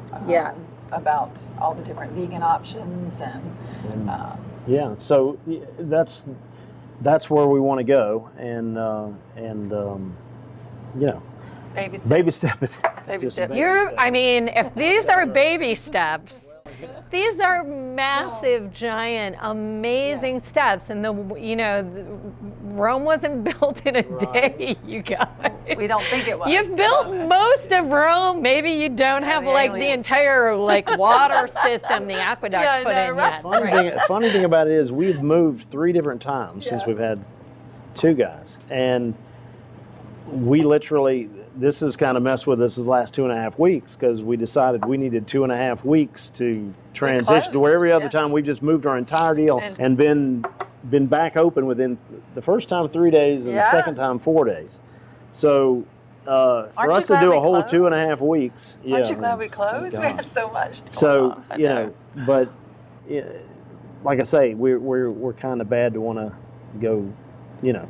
about all the different vegan options and Yeah, so that's where we want to go, and baby steps. baby step it. Baby Just steps. if these are baby steps, these are massive, giant, amazing steps, and Rome wasn't built in a day, you guys. We don't think it was. You've built most of Rome. Maybe you don't have the like the aliens. entire water system, the aqueducts Yeah, I put know, in right? yet. Funny thing about it is we've moved 3 different times since we've had 2 guys, and we literally, this has kind of messed with us the last 2.5 weeks because we decided we needed 2.5 weeks to transition to where every other time we've just moved our entire deal and been back open within the first time 3 days and the second time 4 days. So for Aren't us you to do glad a we whole closed? 2.5 weeks, Aren't you glad we closed? We God. had so much going So on. I know. but like I say, we're kind of bad to want to go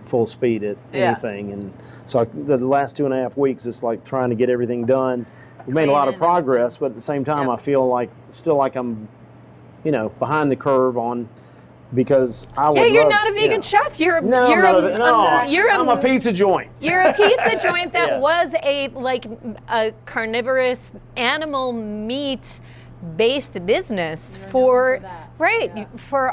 full speed at anything. And so the last 2.5 weeks, it's like trying to get everything done. We made a lot of progress, but at the same time, I feel like I'm, behind the curve on, because I would you're love, not a vegan chef. You're I'm a pizza joint. You're a pizza joint that was a carnivorous animal meat based business for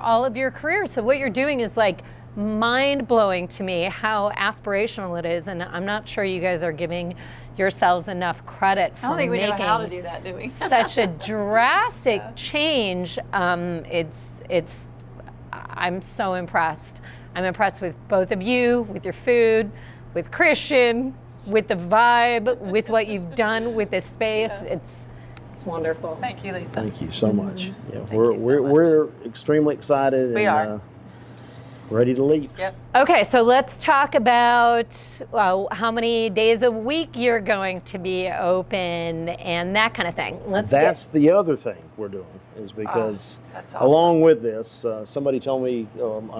all of your career. So what you're doing is like mind blowing to me how aspirational it is, and I'm not sure you guys are giving yourselves enough credit for I don't think we know making how to do that, do we? such a drastic change. I'm so impressed. I'm impressed with both of you, with your food, with Christian, with the vibe, with what you've done with this space. It's wonderful. Thank you, Lisa. Thank you so much. Yeah, Thank you so much. we're extremely excited. We are. Ready to leap. Yep. Okay, so let's talk about how many days a week you're going to be open and that kind of thing. That's the other thing we're doing, is because that's awesome. along with this, somebody told me,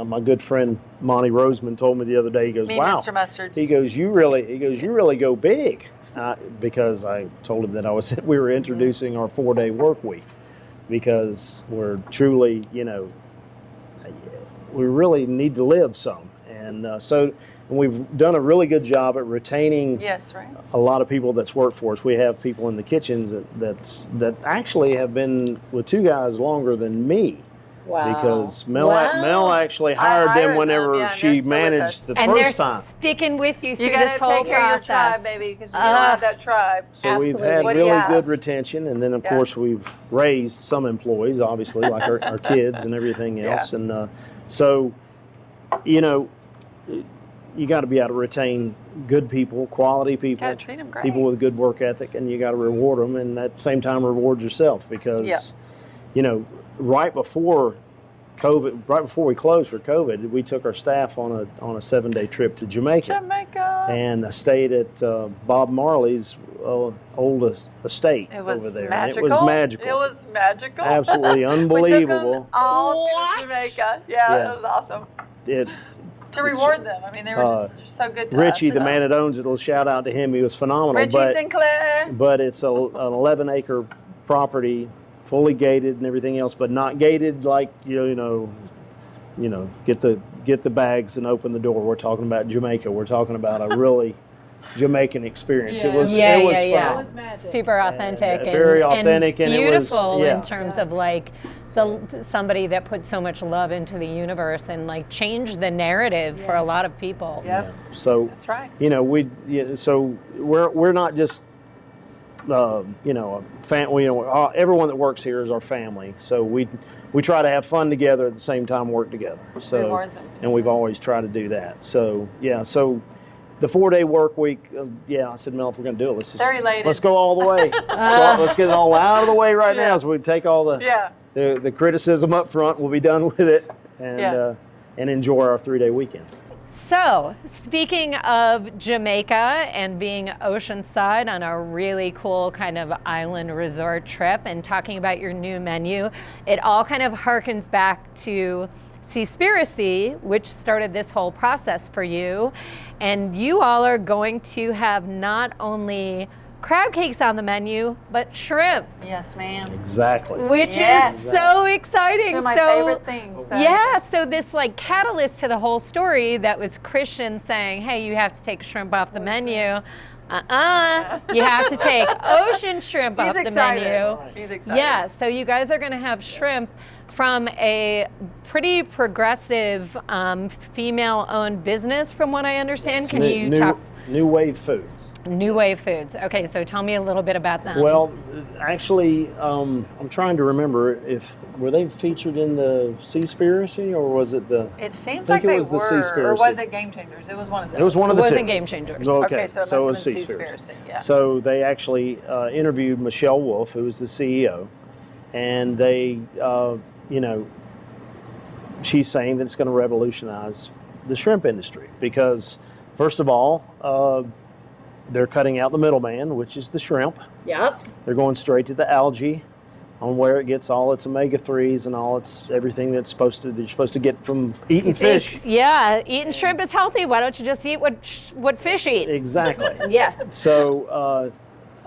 my good friend Monty Roseman told me the other day. He goes, "Wow, Mr. Mustards." He goes, you really go big," because I told him that we were introducing our 4-day work week, because we're truly, we really need to live some. And so we've done a really good job at retaining a lot of people that's worked for us. We have people in the kitchens that actually have been with 2 guys longer than me. Wow. Because Mel actually hired them whenever she managed the and first time. And they're sticking with you through you this whole take care process. of your tribe, baby, because you don't have that tribe. So we've had What do you really have? good retention, and then of course we've raised some employees, obviously, like our kids and everything else. And so, you got to be able to retain good people, quality people, Gotta treat 'em great. people with a good work ethic, and you got to reward them, and at the same time reward yourself, because, right before COVID, right before we closed for COVID, we took our staff on a 7-day trip to Jamaica. And stayed at Bob Marley's old estate over there. Magical. It was magical. It was magical. Absolutely unbelievable. We took them all to Jamaica. Yeah, it was awesome. To reward them. I mean, they were just so good to Richie, us. the man that owns it, will shout out to him. He was phenomenal. Richie Sinclair. But it's an 11-acre property, fully gated and everything else, but not gated like get the bags and open the door. We're talking about Jamaica. We're talking about a really Jamaican experience. It was fun. It was magic. Super authentic and very authentic and beautiful and it was, in terms of like somebody that put so much love into the universe and like changed the narrative for a lot of people. Yep. So that's right. So we're not just a family. Everyone that works here is our family. So we try to have fun together at the same time, work together. So reward them. And we've always tried to do that. So so the 4-day work week. I said, Mel, if we're going to do it, let's go all the way. Let's get it all out of the way right now. So we take all the criticism up front. We'll be done with it and enjoy our 3-day weekend. So, speaking of Jamaica and being oceanside on a really cool kind of island resort trip and talking about your new menu, it all kind of harkens back to Seaspiracy, which started this whole process for you. And you all are going to have not only crab cakes on the menu, but shrimp. Yes, ma'am. Exactly. Which is so exciting. Two of my favorite things. So this like catalyst to the whole story that was Christian saying, hey, you have to take shrimp off the menu. You have to take ocean shrimp off the menu. He's excited. Yeah, so you guys are going to have shrimp from a pretty progressive female-owned business, from what I understand. Can you talk? New Wave Foods. New Wave Foods. Okay, so tell me a little bit about them. Well, actually, I'm trying to remember were they featured in the Seaspiracy, or was it the? It seems like they were, or was it Game Changers? It was one of them. It was one of the two. It wasn't Game Changers. Okay, so it must have been Seaspiracy. Yeah. So they actually interviewed Michelle Wolf, who was the CEO, and they, she's saying that it's going to revolutionize the shrimp industry because, first of all, they're cutting out the middleman, which is the shrimp. Yep. They're going straight to the algae, on where it gets all its omega-3s and all its everything you're supposed to get from eating fish. Yeah, eating shrimp is healthy. Why don't you just eat what fish eat? Exactly. Yeah. So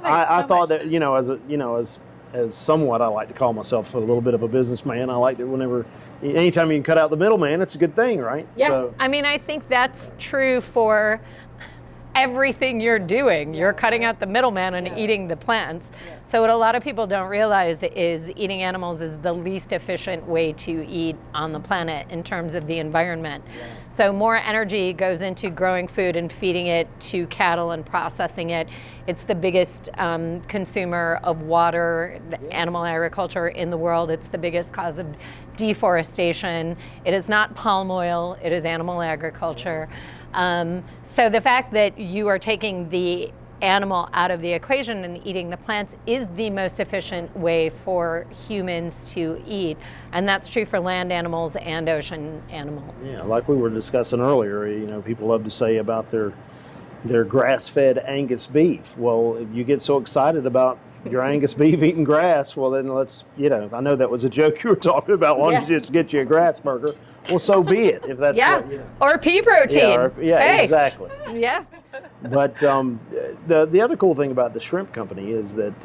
I so thought much that as somewhat I like to call myself a little bit of a businessman. I like that anytime you can cut out the middleman, it's a good thing, right? Yeah. So, I mean, I think that's true for everything you're doing. You're cutting out the middleman and eating the plants. So what a lot of people don't realize is eating animals is the least efficient way to eat on the planet in terms of the environment. So more energy goes into growing food and feeding it to cattle and processing it. It's the biggest consumer of water, animal agriculture in the world. It's the biggest cause of deforestation. It is not palm oil, it is animal agriculture. So the fact that you are taking the animal out of the equation and eating the plants is the most efficient way for humans to eat. And that's true for land animals and ocean animals. yeah, like we were discussing earlier, people love to say about their grass-fed Angus beef. Well, if you get so excited about your Angus beef eating grass, well then let's, I know that was a joke you were talking about. Why don't you just get you a grass burger? Well, so be it. If that's or pea protein. Hey. Exactly. Yeah. But the other cool thing about the shrimp company is that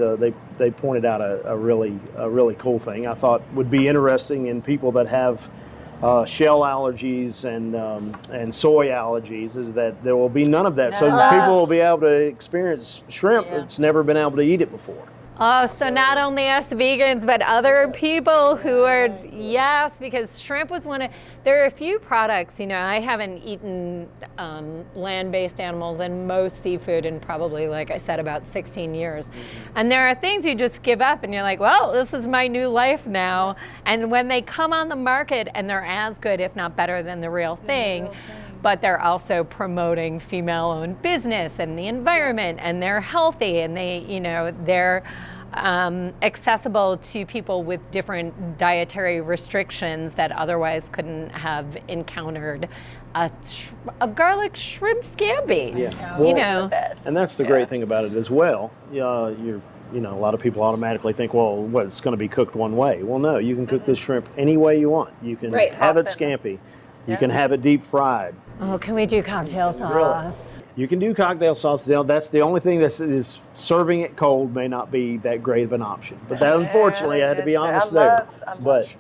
they pointed out a really cool thing I thought would be interesting in people that have shell allergies and soy allergies, is that there will be none of that. So people will be able to experience shrimp that's never been able to eat it before. Oh, so not only us vegans, but other people who are, yes, because shrimp was there are a few products, I haven't eaten land-based animals and most seafood in probably, like I said, about 16 years. And there are things you just give up and you're like, well, this is my new life now. And when they come on the market and they're as good, if not better than the real thing, but they're also promoting female-owned business and the environment, and they're healthy, and they're accessible to people with different dietary restrictions that otherwise couldn't have encountered a garlic shrimp scampi. Yeah. The best. And that's the great thing about it as well. A lot of people automatically think, well, it's going to be cooked one way. Well, no, you can cook this shrimp any way you want. You can have it scampi. You can have it deep fried. Oh, can we do cocktail sauce? You can do cocktail sauce. That's the only thing that is serving it cold may not be that great of an option. But that, unfortunately, I had to be honest there. But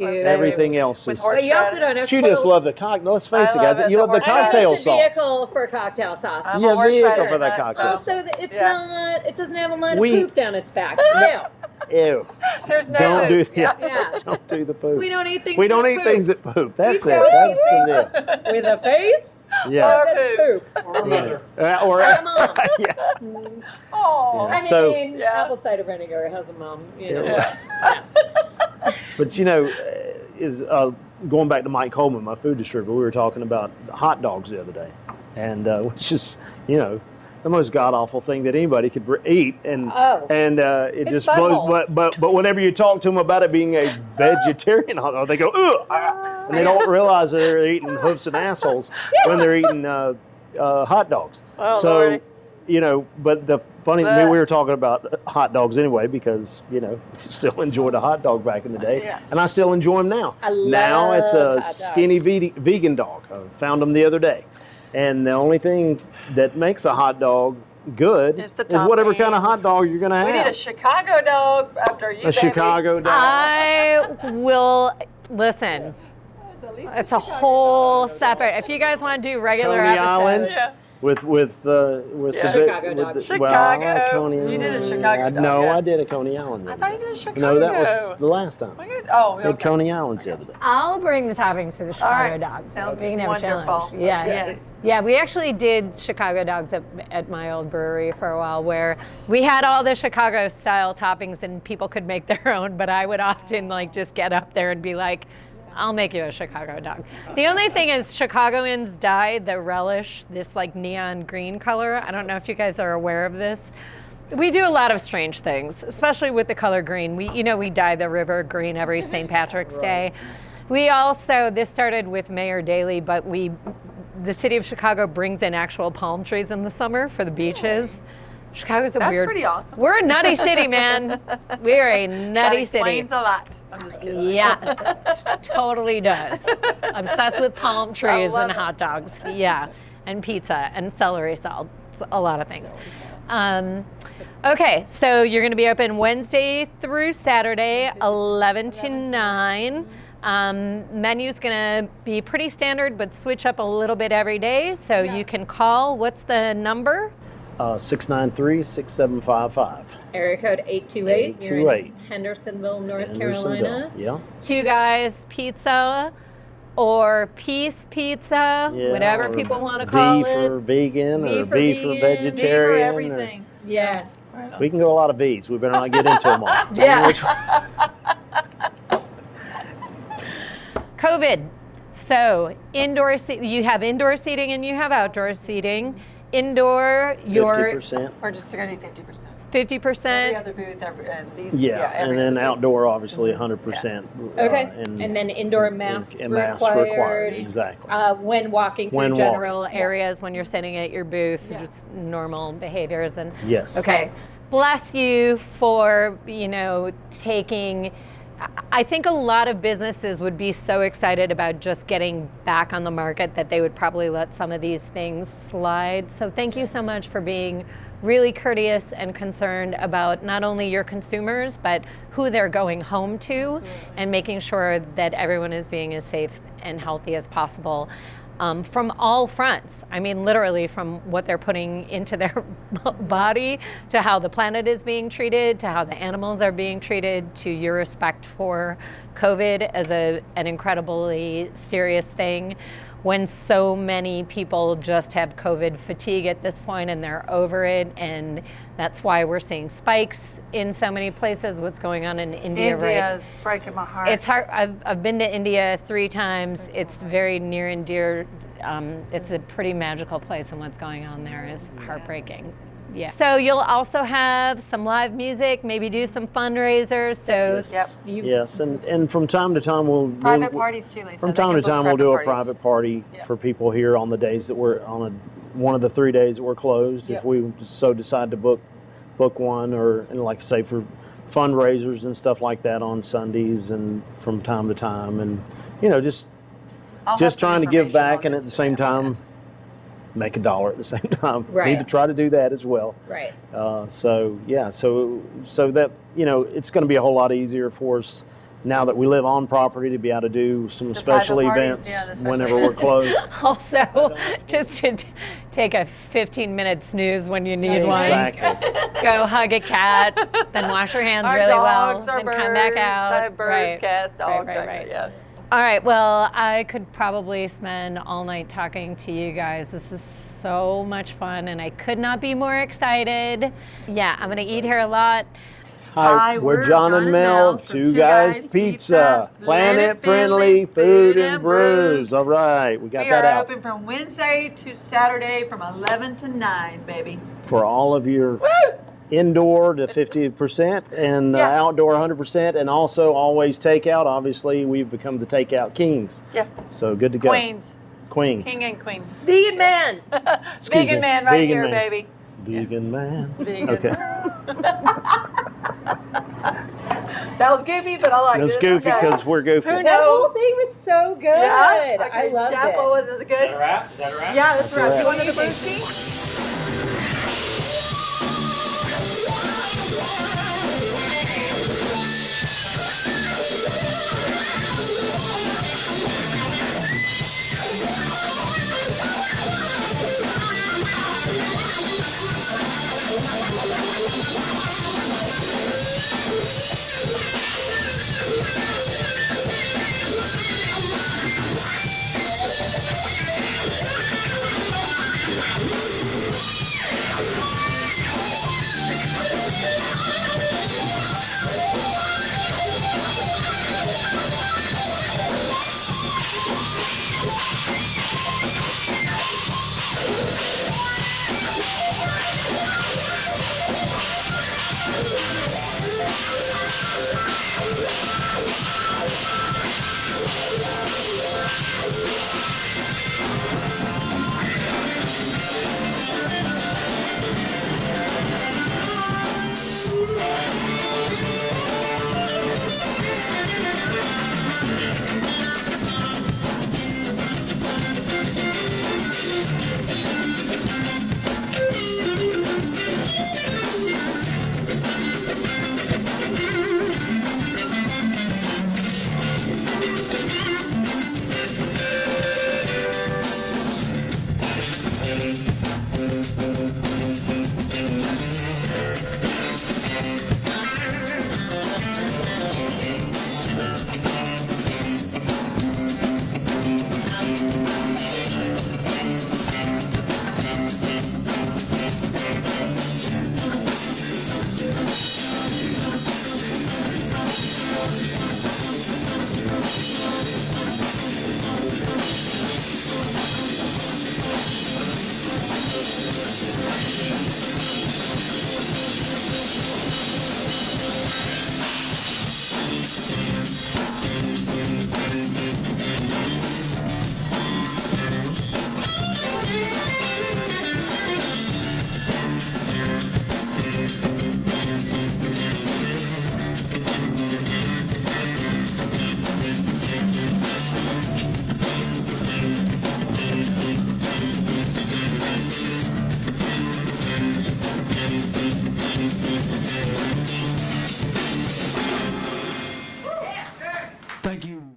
everything else is. But you also don't have You just love the cocktail. Let's face it, guys. You love the cocktail sauce. Vehicle for cocktail sauce. Yeah, vehicle for that cocktail. So it's not. It doesn't have a line of poop down its back. No. Ew. There's no Don't do poop. Don't do the poop. We don't eat things. We don't that eat poop. things that poop. That's it. don't That's eat the deal. With a face. Yeah. Poop. Or mother. Or mom. yeah. Oh. I mean, So- apple cider vinegar has a mom. But is going back to Mike Coleman, my food distributor. We were talking about hot dogs the other day, and which is the most god awful thing that anybody could eat, and it It's just blows. buttholes. But whenever you talk to them about it being a vegetarian hot dog, they go ugh, and they don't realize that they're eating hoofs and assholes when they're eating hot dogs. Oh, So Lordy. but the funny thing, we were talking about hot dogs anyway because still enjoyed a hot dog back in the day, and I still enjoy them now. Now it's a hot skinny vegan dog. I found them the other day. And the only thing that makes a hot dog good It's the is whatever kind of hot toppings. dog you're going to have. We need a Chicago dog after you, A baby. Chicago dog. I will listen. It's a whole separate. If you guys want to do regular Coney episodes, Island Yeah. with the Chicago dog. Well, I like Chicago. Coney You did a Island. Chicago dog, No, yeah. I did a Coney Island. the I other thought you day. did a Chicago. No, that was the last time. Oh, We had okay. Coney Islands the other day. I'll bring the toppings for the Chicago right. dogs. Sounds We can have a wonderful. challenge. Yeah. Yes. Yeah, we actually did Chicago dogs at my old brewery for a while, where we had all the Chicago style toppings and people could make their own, but I would often just get up there and be like, I'll make you a Chicago dog. The only thing is Chicagoans dye the relish this neon green color. I don't know if you guys are aware of this. We do a lot of strange things, especially with the color green. We dye the river green every St. Patrick's Day. We also, this started with Mayor Daley, but the city of Chicago brings in actual palm trees in the summer for the beaches. Chicago's a That's weird. pretty awesome. We're a nutty city, man. We're a That nutty city. explains a lot. I'm just kidding. Yeah, totally does. Obsessed with palm trees love and it. hot dogs. Yeah, and pizza and celery salt. A lot of things. Okay, so you're going to be open Wednesday through Saturday, 11 to 9. Menu's going to be pretty standard, but switch up a little bit every day. So you can call. What's the number? 693-6755. Area code 828. You're in 828. Hendersonville, North Hendersonville. Carolina. Yeah. Two Guys Pizza or Peace Pizza, Yeah, whatever or people want to call V it. for vegan V or for V for vegan, V for vegetarian. For or- everything. Yeah. We can go a lot of V's. We better not get into them all. Yeah. COVID. So indoor you have indoor seating and you have outdoor seating. Indoor, you're 50%. Or just going to be 50%. 50%. Every other booth, and these. Yeah, every and then other booth. outdoor, obviously, 100%. Okay. And then indoor masks required. Exactly. When walking through When general areas, when you're sitting at your booth, just normal behaviors and. Yes. Okay. Bless you for, taking. I think a lot of businesses would be so excited about just getting back on the market that they would probably let some of these things slide. So thank you so much for being really courteous and concerned about not only your consumers, but who they're going home to, and making sure that everyone is being as safe and healthy as possible. From all fronts. I mean, literally from what they're putting into their body, to how the planet is being treated, to how the animals are being treated, to your respect for COVID as an incredibly serious thing, when so many people just have COVID fatigue at this point and they're over it, and that's why we're seeing spikes in so many places. What's going on in India, right? India's breaking my heart. It's hard. I've been to India 3 times. It's very near and dear. It's a pretty magical place, and what's going on there is heartbreaking. Yeah. So you'll also have some live music, maybe do some fundraisers. So Yes, and from time to time Private parties too, Lisa. From They time can to book time we'll do a parties. private party for people here on the days that we're on one of the 3 days that we're closed. Yep. If we so decide to book one, and like I say, for fundraisers and stuff like that on Sundays and from time to time, and just I'll have some trying to give information back on and at the same Instagram. time make a dollar at the same time. Right. Need to try to do that as well. Right. So that it's going to be a whole lot easier for us now that we live on property to be able to do some special private parties, events yeah, the special whenever we're closed. Also, just to take a 15-minute snooze when you need one. Exactly. Go hug a cat, then wash your hands Our really dogs, well, our then birds, come back out. I have birds, Right. cats, dogs. Right. Yeah. All right, well, I could probably spend all night talking to you guys. This is so much fun, and I could not be more excited. Yeah, I'm going to eat here a lot. Hi, we're John and Mel, from Two Guys Pizza, planet-friendly food and brews. All right, we got We that are out open from Wednesday to Saturday from 11 to 9, baby. for all of your indoor to 50% and Yeah. outdoor 100%, and also always takeout. Obviously, we've become the takeout kings. Yeah. So good to go. Queens. Queens. King and Queens. Vegan man. Excuse Vegan me. man right Vegan here, man. baby. Vegan man. Vegan. Okay. That was goofy, but I liked It's it. goofy Okay. because we're goofy. Who That whole knows? thing was so good. Yeah? I Okay. loved Jeff, it. what was it? Is it good? Is that a wrap? Yeah, that's a right. wrap. You want another brewski?